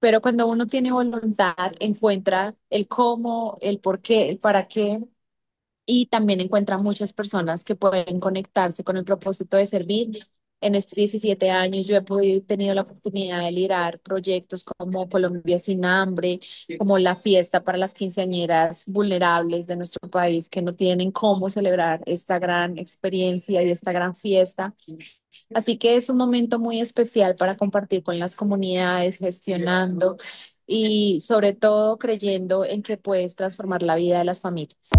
pero cuando uno tiene voluntad, encuentra el cómo, el por qué, el para qué, y también encuentra muchas personas que pueden conectarse con el propósito de servir. En estos 17 años yo tenido la oportunidad de liderar proyectos como Colombia Sin Hambre, como la fiesta para las quinceañeras vulnerables de nuestro país que no tienen cómo celebrar esta gran experiencia y esta gran fiesta. Así que es un momento muy especial para compartir con las comunidades, gestionando y sobre todo creyendo en que puedes transformar la vida de las familias.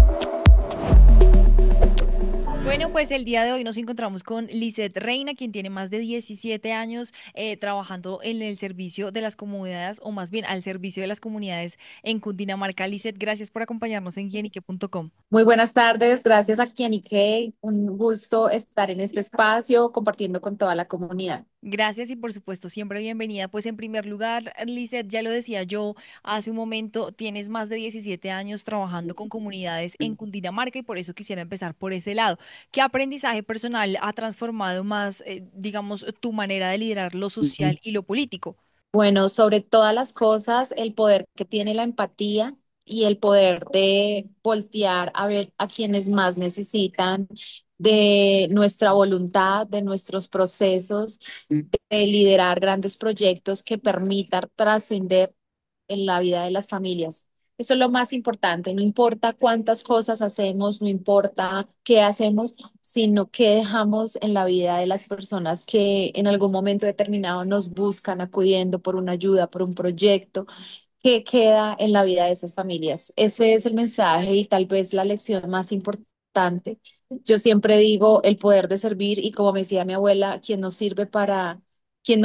Bueno, pues el día de hoy nos encontramos con Lisette Reina, quien tiene más de 17 años trabajando en el servicio de las comunidades, o más bien al servicio de las comunidades en Cundinamarca. Lisette, gracias por acompañarnos en quienique.com. Muy buenas tardes, gracias a Kianique, un gusto estar en este espacio compartiendo con toda la comunidad. Gracias y por supuesto siempre bienvenida. Pues en primer lugar, Lisette, ya lo decía yo hace un momento, tienes más de 17 años trabajando con comunidades en Cundinamarca y por eso quisiera empezar por ese lado. ¿Qué aprendizaje personal ha transformado más, digamos, tu manera de liderar lo social y lo político? Bueno, sobre todas las cosas, el poder que tiene la empatía y el poder de voltear a ver a quienes más necesitan de nuestra voluntad, de nuestros procesos, de liderar grandes proyectos que permitan trascender en la vida de las familias. Eso es lo más importante. No importa cuántas cosas hacemos, no importa qué hacemos, sino qué dejamos en la vida de las personas que en algún momento determinado nos buscan acudiendo por una ayuda, por un proyecto, que queda en la vida de esas familias. Ese es el mensaje y tal vez la lección más importante. Yo siempre digo el poder de servir y como me decía mi abuela, quien no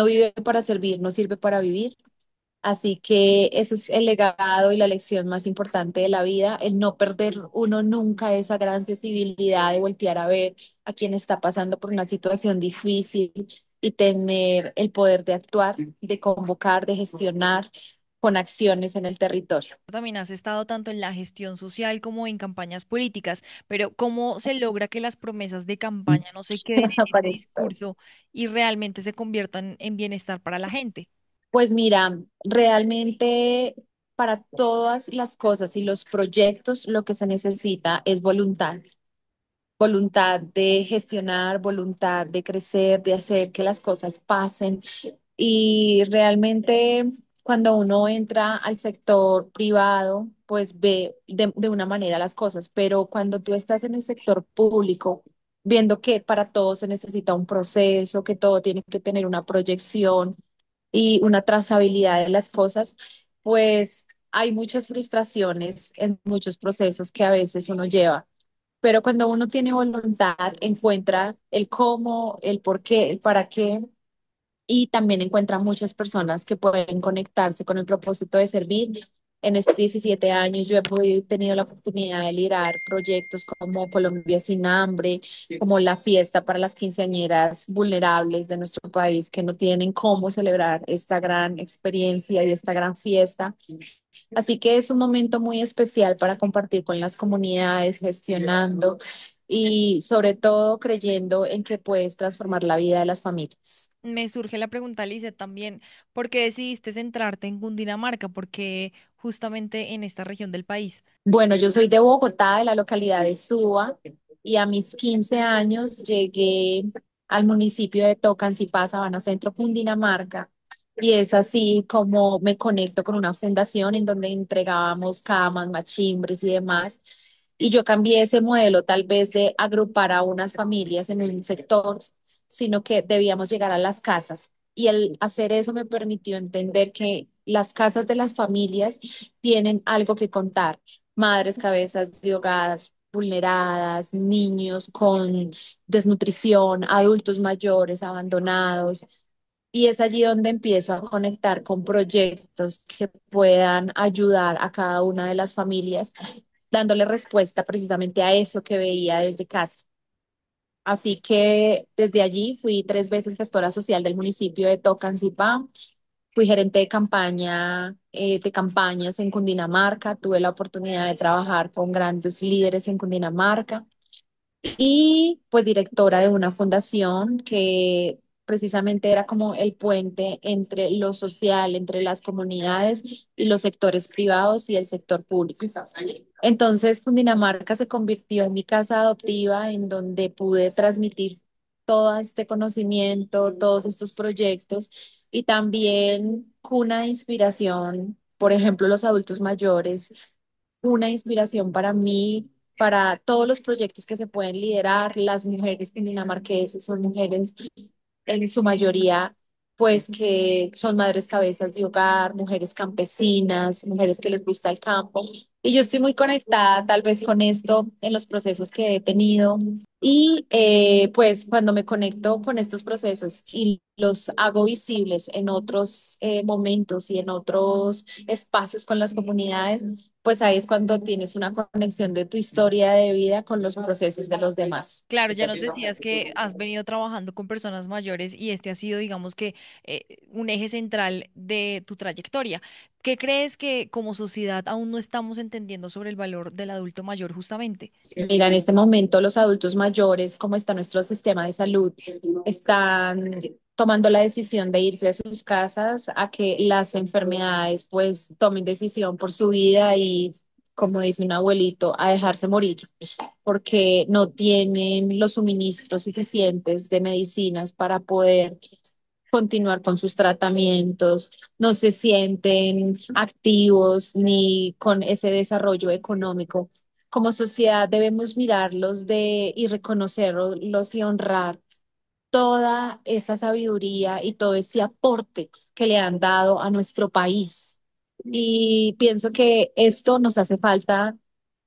vive para servir, no sirve para vivir. Así que ese es el legado y la lección más importante de la vida, el no perder uno nunca esa gran sensibilidad de voltear a ver a quien está pasando por una situación difícil y tener el poder de actuar, de convocar, de gestionar con acciones en el territorio. También has estado tanto en la gestión social como en campañas políticas, pero ¿cómo se logra que las promesas de campaña no se queden en ese Aparece todo. discurso y realmente se conviertan en bienestar para la gente? Pues mira, realmente para todas las cosas y los proyectos lo que se necesita es voluntad. Voluntad de gestionar, voluntad de crecer, de hacer que las cosas pasen. Y realmente cuando uno entra al sector privado, pues ve de una manera las cosas, pero cuando tú estás en el sector público, viendo que para todo se necesita un proceso, que todo tiene que tener una proyección y una trazabilidad de las cosas, pues hay muchas frustraciones en muchos procesos que a veces uno lleva, pero cuando uno tiene voluntad, encuentra el cómo, el por qué, el para qué, y también encuentra muchas personas que pueden conectarse con el propósito de servir. En estos 17 años yo tenido la oportunidad de liderar proyectos como Colombia Sin Hambre, como la fiesta para las quinceañeras vulnerables de nuestro país que no tienen cómo celebrar esta gran experiencia y esta gran fiesta. Así que es un momento muy especial para compartir con las comunidades, gestionando y sobre todo creyendo en que puedes transformar la vida de las familias. Me surge la pregunta, Lice, también, ¿por qué decidiste centrarte en Cundinamarca? Porque justamente en esta región del país. Bueno, yo soy de Bogotá, de la localidad de Suba, y a mis 15 años llegué al municipio de Tocancipá, Sabana Centro, Cundinamarca, y es así como me conecto con una fundación en donde entregábamos camas, machimbres y demás. Y yo cambié ese modelo tal vez de agrupar a unas familias en un sector, sino que debíamos llegar a las casas. Y el hacer eso me permitió entender que las casas de las familias tienen algo que contar. Madres cabezas de hogar vulneradas, niños con desnutrición, adultos mayores abandonados. Y es allí donde empiezo a conectar con proyectos que puedan ayudar a cada una de las familias, dándole respuesta precisamente a eso que veía desde casa. Así que desde allí fui 3 veces gestora social del municipio de Tocancipá. Fui gerente de campaña, de campañas en Cundinamarca. Tuve la oportunidad de trabajar con grandes líderes en Cundinamarca y pues directora de una fundación que precisamente era como el puente entre lo social, entre las comunidades y los sectores privados y el sector público. Entonces, Cundinamarca se convirtió en mi casa adoptiva, en donde pude transmitir todo este conocimiento, todos estos proyectos y también cuna de inspiración, por ejemplo, los adultos mayores, una inspiración para mí, para todos los proyectos que se pueden liderar. Las mujeres cundinamarquesas son mujeres en su mayoría, pues que son madres cabezas de hogar, mujeres campesinas, mujeres que les gusta el campo. Y yo estoy muy conectada tal vez con esto en los procesos que he tenido. Y pues cuando me conecto con estos procesos y los hago visibles en otros momentos y en otros espacios con las comunidades, pues ahí es cuando tienes una conexión de tu historia de vida con los procesos de los demás. Claro, ya nos decías que has venido trabajando con personas mayores y este ha sido, digamos que, un eje central de tu trayectoria. ¿Qué crees que como sociedad aún no estamos entendiendo sobre el valor del adulto mayor justamente? Mira, en este momento los adultos mayores, como está nuestro sistema de salud, están tomando la decisión de irse de sus casas a que las enfermedades pues tomen decisión por su vida y, como dice un abuelito, a dejarse morir, porque no tienen los suministros suficientes de medicinas para poder continuar con sus tratamientos, no se sienten activos ni con ese desarrollo económico. Como sociedad debemos mirarlos y reconocerlos y honrar toda esa sabiduría y todo ese aporte que le han dado a nuestro país. Y pienso que esto nos hace falta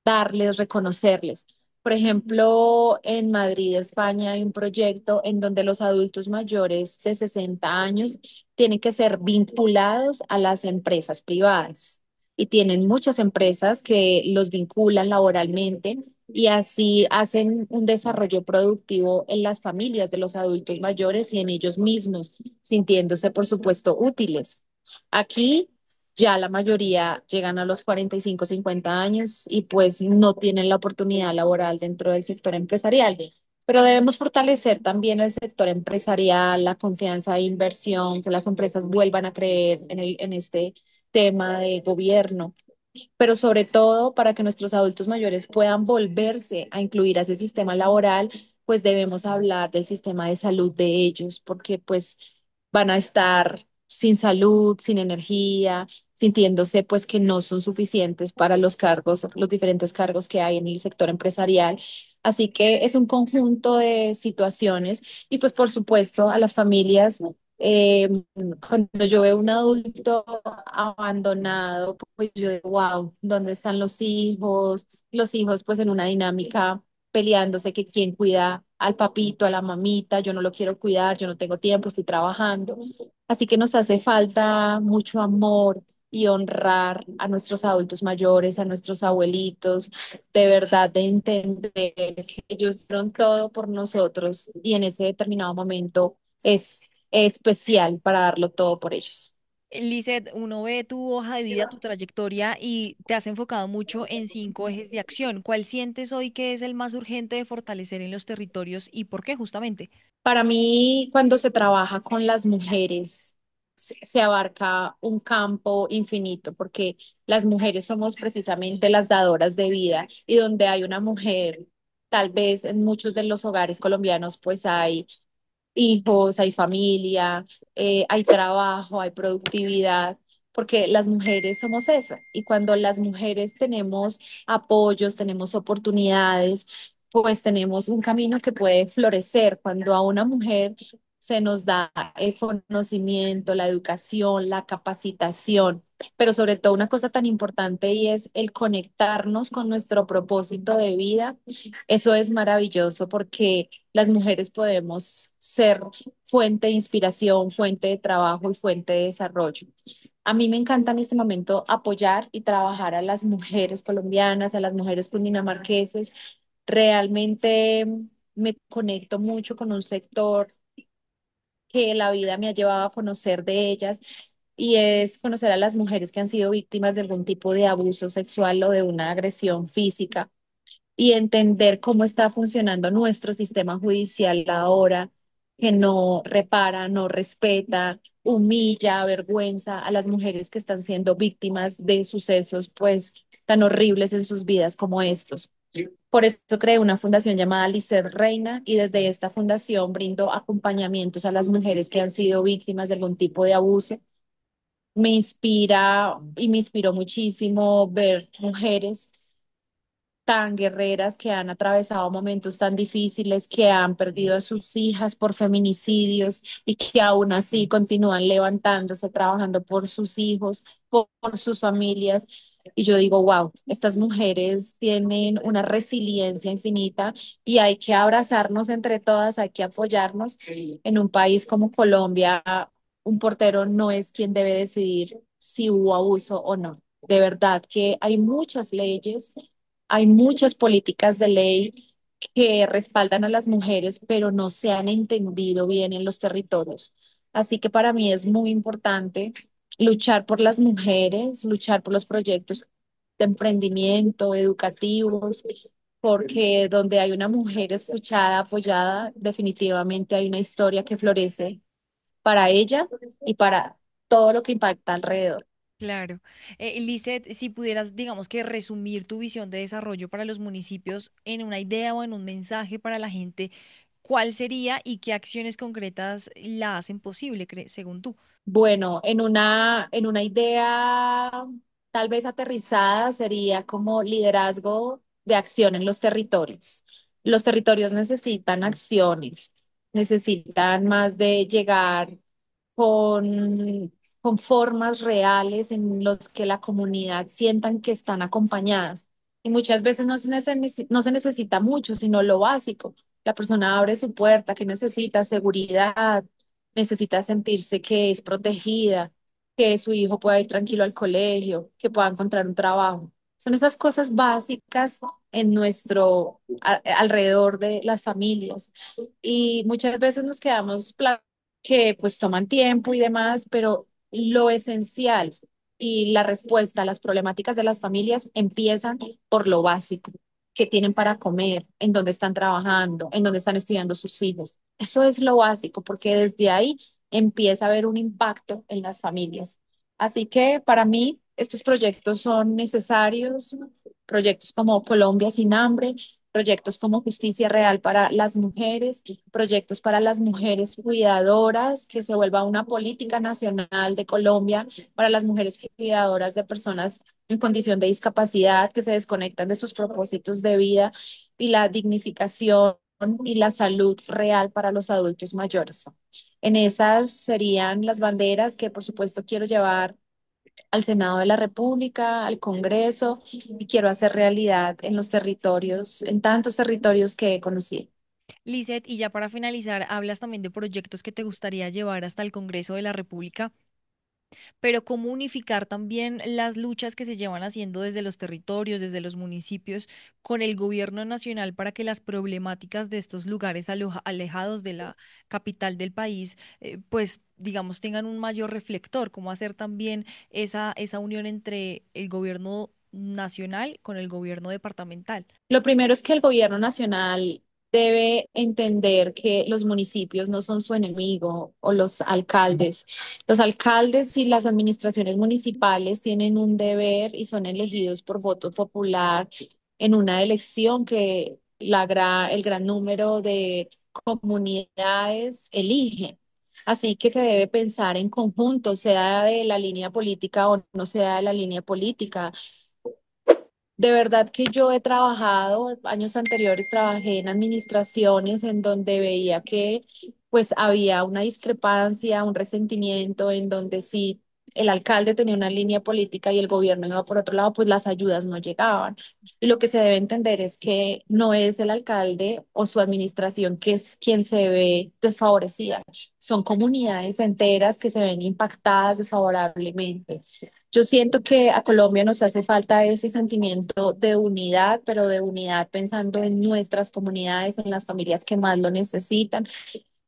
darles, reconocerles. Por ejemplo, en Madrid, España, hay un proyecto en donde los adultos mayores de 60 años tienen que ser vinculados a las empresas privadas y tienen muchas empresas que los vinculan laboralmente y así hacen un desarrollo productivo en las familias de los adultos mayores y en ellos mismos, sintiéndose, por supuesto, útiles. Aquí ya la mayoría llegan a los 45, 50 años y pues no tienen la oportunidad laboral dentro del sector empresarial. Pero debemos fortalecer también el sector empresarial, la confianza de inversión, que las empresas vuelvan a creer en este tema de gobierno, pero sobre todo para que nuestros adultos mayores puedan volverse a incluir a ese sistema laboral, pues debemos hablar del sistema de salud de ellos, porque pues van a estar sin salud, sin energía, sintiéndose pues que no son suficientes para los cargos, los diferentes cargos que hay en el sector empresarial. Así que es un conjunto de situaciones y pues por supuesto a las familias. eh, Cuando yo veo un adulto abandonado, pues yo digo, wow, ¿dónde están los hijos? Los hijos pues en una dinámica peleándose que quién cuida al papito, a la mamita, yo no lo quiero cuidar, yo no tengo tiempo, estoy trabajando. Así que nos hace falta mucho amor y honrar a nuestros adultos mayores, a nuestros abuelitos, de verdad de entender que ellos dieron todo por nosotros y en ese determinado momento es especial para darlo todo por ellos. Lizeth, uno ve tu hoja de vida, tu trayectoria y te has enfocado mucho en 5 ejes de acción. ¿Cuál sientes hoy que es el más urgente de fortalecer en los territorios y por qué justamente? Para mí, cuando se trabaja con las mujeres, se abarca un campo infinito, porque las mujeres somos precisamente las dadoras de vida y donde hay una mujer, tal vez en muchos de los hogares colombianos, pues hay hijos, hay familia, hay trabajo, hay productividad, porque las mujeres somos eso. Y cuando las mujeres tenemos apoyos, tenemos oportunidades, pues tenemos un camino que puede florecer. Cuando a una mujer se nos da el conocimiento, la educación, la capacitación, pero sobre todo una cosa tan importante y es el conectarnos con nuestro propósito de vida. Eso es maravilloso porque las mujeres podemos ser fuente de inspiración, fuente de trabajo y fuente de desarrollo. A mí me encanta en este momento apoyar y trabajar a las mujeres colombianas, a las mujeres cundinamarqueses. Realmente me conecto mucho con un sector que la vida me ha llevado a conocer de ellas y es conocer a las mujeres que han sido víctimas de algún tipo de abuso sexual o de una agresión física y entender cómo está funcionando nuestro sistema judicial ahora que no repara, no respeta, humilla, avergüenza a las mujeres que están siendo víctimas de sucesos pues tan horribles en sus vidas como estos. Por eso creé una fundación llamada Lisset Reina y desde esta fundación brindo acompañamientos a las mujeres que han sido víctimas de algún tipo de abuso. Me inspira y me inspiró muchísimo ver mujeres tan guerreras que han atravesado momentos tan difíciles, que han perdido a sus hijas por feminicidios y que aún así continúan levantándose, trabajando por sus hijos, por sus familias. Y yo digo, wow, estas mujeres tienen una resiliencia infinita y hay que abrazarnos entre todas, hay que apoyarnos. En un país como Colombia, un portero no es quien debe decidir si hubo abuso o no. De verdad que hay muchas leyes, hay muchas políticas de ley que respaldan a las mujeres, pero no se han entendido bien en los territorios. Así que para mí es muy importante luchar por las mujeres, luchar por los proyectos de emprendimiento, educativos, porque donde hay una mujer escuchada, apoyada, definitivamente hay una historia que florece para ella y para todo lo que impacta alrededor. Claro. Lizeth, si pudieras, digamos que resumir tu visión de desarrollo para los municipios en una idea o en un mensaje para la gente, ¿cuál sería y qué acciones concretas la hacen posible, según tú? Bueno, en una idea tal vez aterrizada sería como liderazgo de acción en los territorios. Los territorios necesitan acciones, necesitan más de llegar con formas reales en los que la comunidad sientan que están acompañadas. Y muchas veces no se necesita mucho, sino lo básico. La persona abre su puerta, que necesita seguridad, necesita sentirse que es protegida, que su hijo pueda ir tranquilo al colegio, que pueda encontrar un trabajo. Son esas cosas básicas en alrededor de las familias. Y muchas veces nos quedamos que pues toman tiempo y demás, pero lo esencial y la respuesta a las problemáticas de las familias empiezan por lo básico, qué tienen para comer, en dónde están trabajando, en dónde están estudiando sus hijos. Eso es lo básico, porque desde ahí empieza a haber un impacto en las familias. Así que para mí estos proyectos son necesarios, proyectos como Colombia sin hambre, proyectos como Justicia Real para las mujeres, proyectos para las mujeres cuidadoras, que se vuelva una política nacional de Colombia para las mujeres cuidadoras de personas en condición de discapacidad que se desconectan de sus propósitos de vida y la dignificación y la salud real para los adultos mayores. En esas serían las banderas que por supuesto quiero llevar al Senado de la República, al Congreso y quiero hacer realidad en los territorios, en tantos territorios que he conocido. Lizeth, y ya para finalizar, hablas también de proyectos que te gustaría llevar hasta el Congreso de la República, pero cómo unificar también las luchas que se llevan haciendo desde los territorios, desde los municipios, con el gobierno nacional para que las problemáticas de estos lugares alejados de la capital del país, pues digamos, tengan un mayor reflector, cómo hacer también esa unión entre el gobierno nacional con el gobierno departamental. Lo primero es que el gobierno nacional debe entender que los municipios no son su enemigo o los alcaldes. Los alcaldes y las administraciones municipales tienen un deber y son elegidos por voto popular en una elección que el gran número de comunidades eligen. Así que se debe pensar en conjunto, sea de la línea política o no sea de la línea política. De verdad que yo he trabajado, años anteriores trabajé en administraciones en donde veía que pues había una discrepancia, un resentimiento, en donde si el alcalde tenía una línea política y el gobierno iba por otro lado, pues las ayudas no llegaban. Y lo que se debe entender es que no es el alcalde o su administración que es quien se ve desfavorecida, son comunidades enteras que se ven impactadas desfavorablemente. Yo siento que a Colombia nos hace falta ese sentimiento de unidad, pero de unidad pensando en nuestras comunidades, en las familias que más lo necesitan,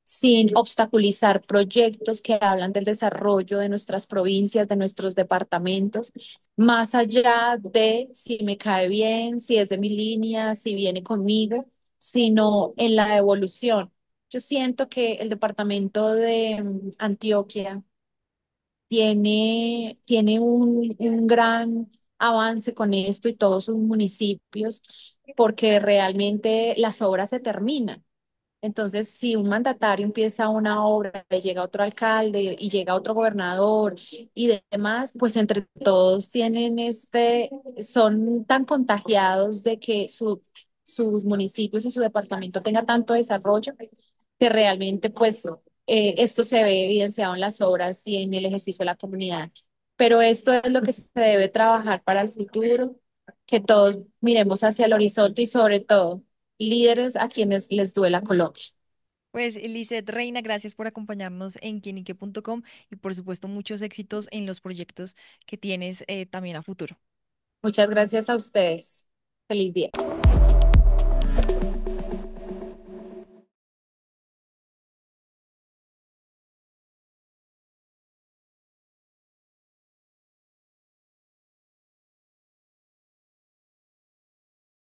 sin obstaculizar proyectos que hablan del desarrollo de nuestras provincias, de nuestros departamentos, más allá de si me cae bien, si es de mi línea, si viene conmigo, sino en la evolución. Yo siento que el departamento de Antioquia tiene un gran avance con esto y todos sus municipios, porque realmente las obras se terminan. Entonces, si un mandatario empieza una obra, y llega otro alcalde y llega otro gobernador y demás, pues entre todos son tan contagiados de que sus municipios y su departamento tenga tanto desarrollo que realmente pues esto se ve evidenciado en las obras y en el ejercicio de la comunidad. Pero esto es lo que se debe trabajar para el futuro, que todos miremos hacia el horizonte y sobre todo líderes a quienes les duela Colombia. Pues Lizeth Reina, gracias por acompañarnos en quienique.com y por supuesto muchos éxitos en los proyectos que tienes también a futuro. Muchas gracias a ustedes. Feliz día.